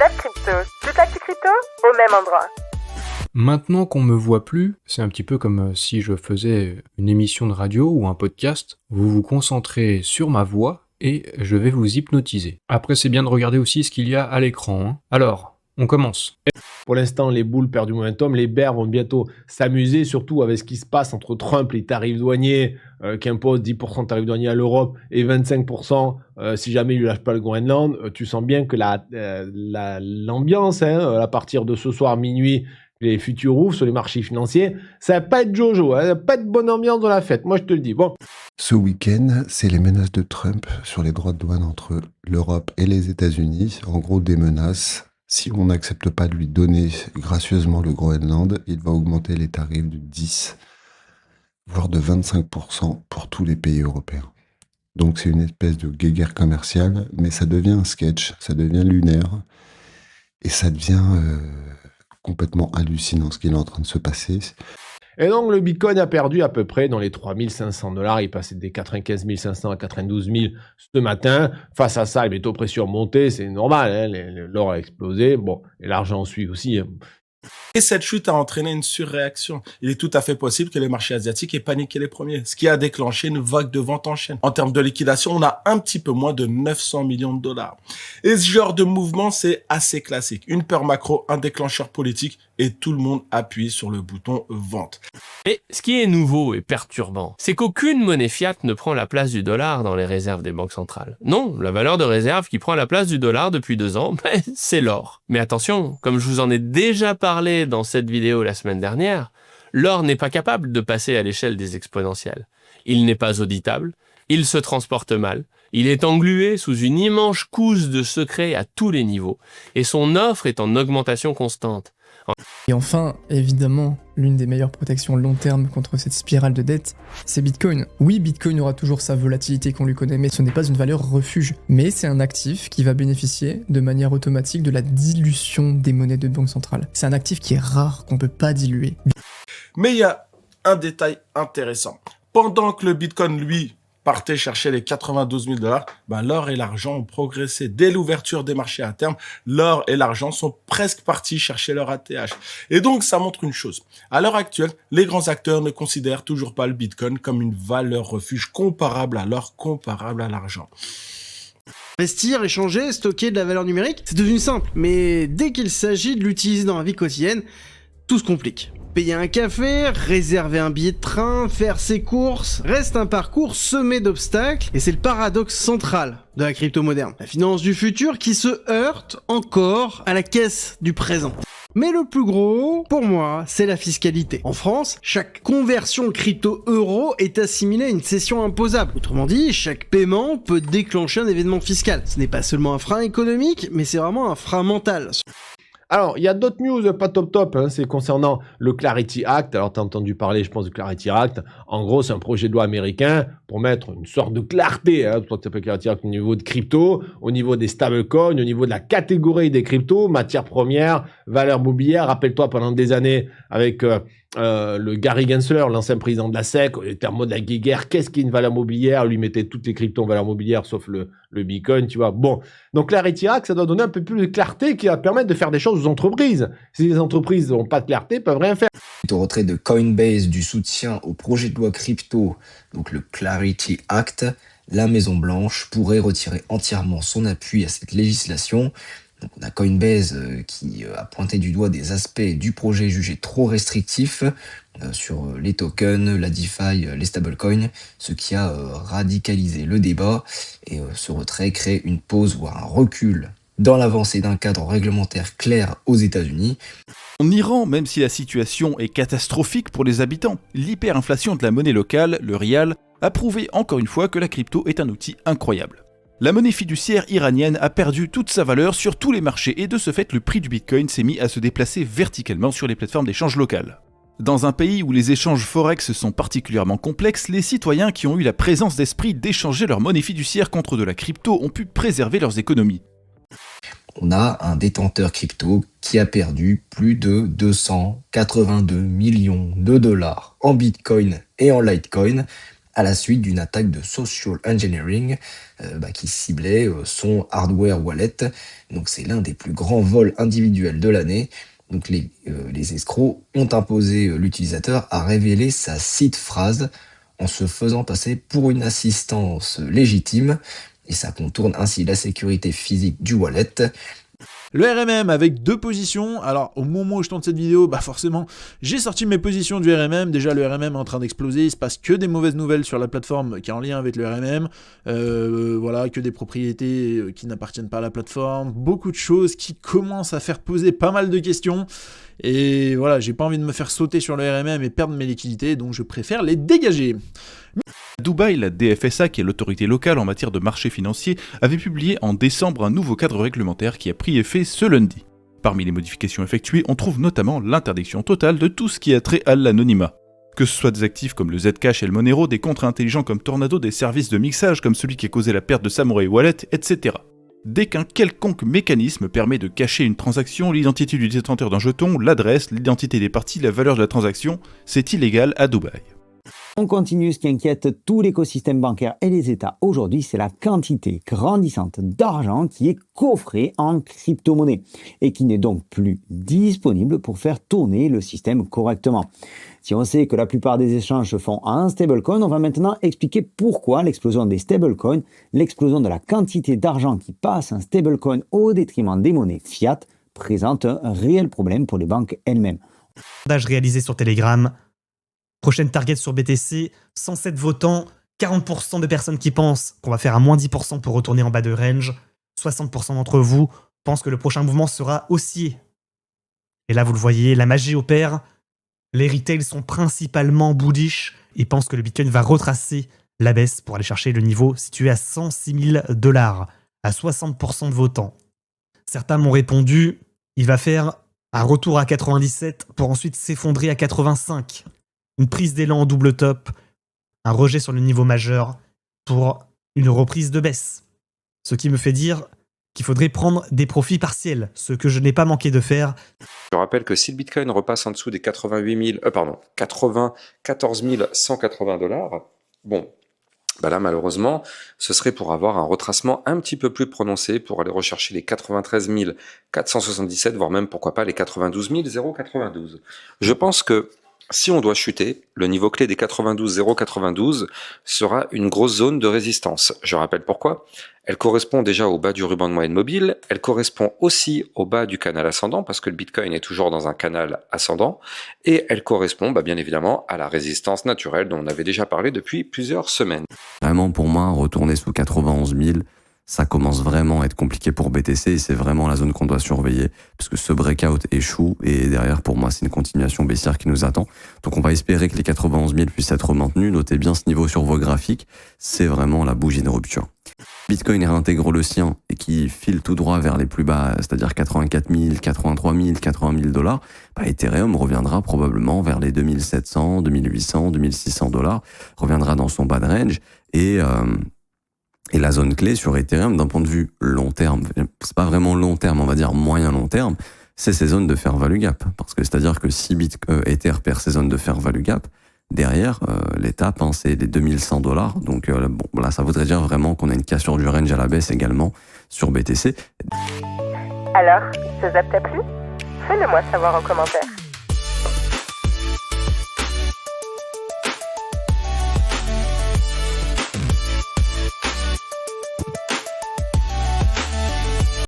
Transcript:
Club Crypto. Toute l'actu crypto au même endroit. Maintenant qu'on me voit plus, c'est un petit peu comme si je faisais une émission de radio ou un podcast. Vous vous concentrez sur ma voix et je vais vous hypnotiser. Après, c'est bien de regarder aussi ce qu'il y a à l'écran, hein. Alors, on commence. Pour l'instant, les bulles perdent du momentum. Les bears vont bientôt s'amuser, surtout avec ce qui se passe entre Trump, les tarifs douaniers qui imposent 10% de tarifs douaniers à l'Europe et 25% si jamais il ne lâche pas le Groenland. Tu sens bien que l'ambiance, à partir de ce soir minuit, les futurs ouvrent sur les marchés financiers, ça va pas être Jojo, ça va pas être bonne ambiance dans la fête, moi je te le dis. Bon. Ce week-end, c'est les menaces de Trump sur les droits de douane entre l'Europe et les États-Unis. En gros, des menaces. Si on n'accepte pas de lui donner gracieusement le Groenland, il va augmenter les tarifs de 10, voire de 25% pour tous les pays européens. Donc c'est une espèce de guéguerre commerciale, mais ça devient un sketch, ça devient lunaire, et ça devient complètement hallucinant ce qui est en train de se passer. Et donc le Bitcoin a perdu à peu près dans les 3500$, il passait des 95 500 à 92 000 ce matin. Face à ça, les métaux précieux ont monté, c'est normal, hein, l'or a explosé, bon, et l'argent suit aussi. Et cette chute a entraîné une surréaction. Il est tout à fait possible que les marchés asiatiques aient paniqué les premiers, ce qui a déclenché une vague de vente en chaîne. En termes de liquidation, on a un petit peu moins de 900 millions de dollars. Et ce genre de mouvement, c'est assez classique. Une peur macro, un déclencheur politique, et tout le monde appuie sur le bouton vente. Mais ce qui est nouveau et perturbant, c'est qu'aucune monnaie fiat ne prend la place du dollar dans les réserves des banques centrales. Non, la valeur de réserve qui prend la place du dollar depuis 2 ans, c'est l'or. Mais attention, comme je vous en ai déjà parlé dans cette vidéo la semaine dernière, l'or n'est pas capable de passer à l'échelle des exponentielles. Il n'est pas auditable, il se transporte mal, il est englué sous une immense couche de secrets à tous les niveaux, et son offre est en augmentation constante. Et enfin, évidemment, l'une des meilleures protections long terme contre cette spirale de dette, c'est Bitcoin. Oui, Bitcoin aura toujours sa volatilité qu'on lui connaît, mais ce n'est pas une valeur refuge. Mais c'est un actif qui va bénéficier de manière automatique de la dilution des monnaies de banque centrale. C'est un actif qui est rare, qu'on ne peut pas diluer. Mais il y a un détail intéressant. Pendant que le Bitcoin, lui, partait chercher les 92 000$, l'or et l'argent ont progressé. Dès l'ouverture des marchés à terme, l'or et l'argent sont presque partis chercher leur ATH. Et donc, ça montre une chose. À l'heure actuelle, les grands acteurs ne considèrent toujours pas le Bitcoin comme une valeur refuge comparable à l'or, comparable à l'argent. Investir, échanger, stocker de la valeur numérique, c'est devenu simple. Mais dès qu'il s'agit de l'utiliser dans la vie quotidienne, tout se complique. Payer un café, réserver un billet de train, faire ses courses, reste un parcours semé d'obstacles, et c'est le paradoxe central de la crypto moderne. La finance du futur qui se heurte encore à la caisse du présent. Mais le plus gros, pour moi, c'est la fiscalité. En France, chaque conversion crypto-euro est assimilée à une cession imposable. Autrement dit, chaque paiement peut déclencher un événement fiscal. Ce n'est pas seulement un frein économique, mais c'est vraiment un frein mental. Alors, il y a d'autres news pas top, c'est concernant le Clarity Act. Alors, tu as entendu parler, je pense, du Clarity Act. En gros, c'est un projet de loi américain pour mettre une sorte de clarté, pour que Clarity Act au niveau de crypto, au niveau des stablecoins, au niveau de la catégorie des cryptos, matières premières, valeurs mobilières. Rappelle-toi, pendant des années, avec le Gary Gensler, l'ancien président de la SEC, il était en mode la guéguerre, qu'est-ce qu'une valeur mobilière? Lui mettait toutes les cryptos en valeur mobilière, sauf le Bitcoin, tu vois. Bon, donc Clarity Act, ça doit donner un peu plus de clarté qui va permettre de faire des choses aux entreprises. Si les entreprises n'ont pas de clarté, peuvent rien faire. Au retrait de Coinbase du soutien au projet de loi crypto, donc le Clarity Act, la Maison-Blanche pourrait retirer entièrement son appui à cette législation. Donc on a Coinbase qui a pointé du doigt des aspects du projet jugés trop restrictifs sur les tokens, la DeFi, les stablecoins, ce qui a radicalisé le débat, et ce retrait crée une pause voire un recul dans l'avancée d'un cadre réglementaire clair aux États-Unis. En Iran, même si la situation est catastrophique pour les habitants, l'hyperinflation de la monnaie locale, le rial, a prouvé encore une fois que la crypto est un outil incroyable. La monnaie fiduciaire iranienne a perdu toute sa valeur sur tous les marchés et de ce fait le prix du Bitcoin s'est mis à se déplacer verticalement sur les plateformes d'échange locales. Dans un pays où les échanges forex sont particulièrement complexes, les citoyens qui ont eu la présence d'esprit d'échanger leur monnaie fiduciaire contre de la crypto ont pu préserver leurs économies. On a un détenteur crypto qui a perdu plus de 282 millions de dollars en Bitcoin et en Litecoin à la suite d'une attaque de social engineering qui ciblait son hardware wallet. Donc c'est l'un des plus grands vols individuels de l'année. Donc les escrocs ont imposé l'utilisateur à révéler sa seed phrase en se faisant passer pour une assistance légitime, et ça contourne ainsi la sécurité physique du wallet. Le RMM avec 2 positions. Alors au moment où je tourne cette vidéo, forcément j'ai sorti mes positions du RMM. Déjà le RMM est en train d'exploser, il se passe que des mauvaises nouvelles sur la plateforme qui est en lien avec le RMM. Voilà, que des propriétés qui n'appartiennent pas à la plateforme, beaucoup de choses qui commencent à faire poser pas mal de questions. Et voilà, j'ai pas envie de me faire sauter sur le RMM et perdre mes liquidités, donc je préfère les dégager. À Dubaï, la DFSA, qui est l'autorité locale en matière de marché financier, avait publié en décembre un nouveau cadre réglementaire qui a pris effet ce lundi. Parmi les modifications effectuées, on trouve notamment l'interdiction totale de tout ce qui a trait à l'anonymat. Que ce soit des actifs comme le Zcash et le Monero, des contrats intelligents comme Tornado, des services de mixage comme celui qui a causé la perte de Samurai Wallet, etc. Dès qu'un quelconque mécanisme permet de cacher une transaction, l'identité du détenteur d'un jeton, l'adresse, l'identité des parties, la valeur de la transaction, c'est illégal à Dubaï. On continue, ce qui inquiète tout l'écosystème bancaire et les États aujourd'hui, c'est la quantité grandissante d'argent qui est coffré en crypto-monnaie et qui n'est donc plus disponible pour faire tourner le système correctement. Si on sait que la plupart des échanges se font en stablecoin, on va maintenant expliquer pourquoi l'explosion des stablecoins, l'explosion de la quantité d'argent qui passe en stablecoin au détriment des monnaies fiat, présente un réel problème pour les banques elles-mêmes. Sondage réalisé sur Telegram. Prochaine target sur BTC, 107 votants, 40% de personnes qui pensent qu'on va faire un moins 10% pour retourner en bas de range, 60% d'entre vous pensent que le prochain mouvement sera haussier. Et là, vous le voyez, la magie opère. Les retails sont principalement bullish et pensent que le Bitcoin va retracer la baisse pour aller chercher le niveau situé à 106 000 $, à 60% de votants. Certains m'ont répondu, il va faire un retour à 97 pour ensuite s'effondrer à 85. Une prise d'élan en double top, un rejet sur le niveau majeur pour une reprise de baisse. Ce qui me fait dire qu'il faudrait prendre des profits partiels, ce que je n'ai pas manqué de faire. Je rappelle que si le Bitcoin repasse en dessous des 94 180 $, bon, là malheureusement, ce serait pour avoir un retracement un petit peu plus prononcé pour aller rechercher les 93 477, voire même pourquoi pas les 92 092. Je pense que si on doit chuter, le niveau clé des 92 092 sera une grosse zone de résistance. Je rappelle pourquoi. Elle correspond déjà au bas du ruban de moyenne mobile, elle correspond aussi au bas du canal ascendant, parce que le Bitcoin est toujours dans un canal ascendant, et elle correspond bien évidemment à la résistance naturelle dont on avait déjà parlé depuis plusieurs semaines. Vraiment pour moi, retourner sous 91 000, ça commence vraiment à être compliqué pour BTC et c'est vraiment la zone qu'on doit surveiller parce que ce breakout échoue et derrière pour moi c'est une continuation baissière qui nous attend. Donc on va espérer que les 91 000 puissent être maintenus. Notez bien ce niveau sur vos graphiques, c'est vraiment la bougie de rupture. Bitcoin réintègre le sien et qui file tout droit vers les plus bas, c'est-à-dire 84 000, 83 000, 80 000 $, Ethereum reviendra probablement vers les 2700, 2800, 2600 $, reviendra dans son bas de range et la zone clé sur Ethereum d'un point de vue long terme, c'est pas vraiment long terme, on va dire moyen long terme, c'est ces zones de fair value gap. Parce que c'est-à-dire que si Ether perd ces zones de fair value gap, derrière, l'étape, c'est les 2100 $. Donc là, ça voudrait dire vraiment qu'on a une cassure du range à la baisse également sur BTC. Alors, ce zap t'a plu? Fais-le moi savoir en commentaire.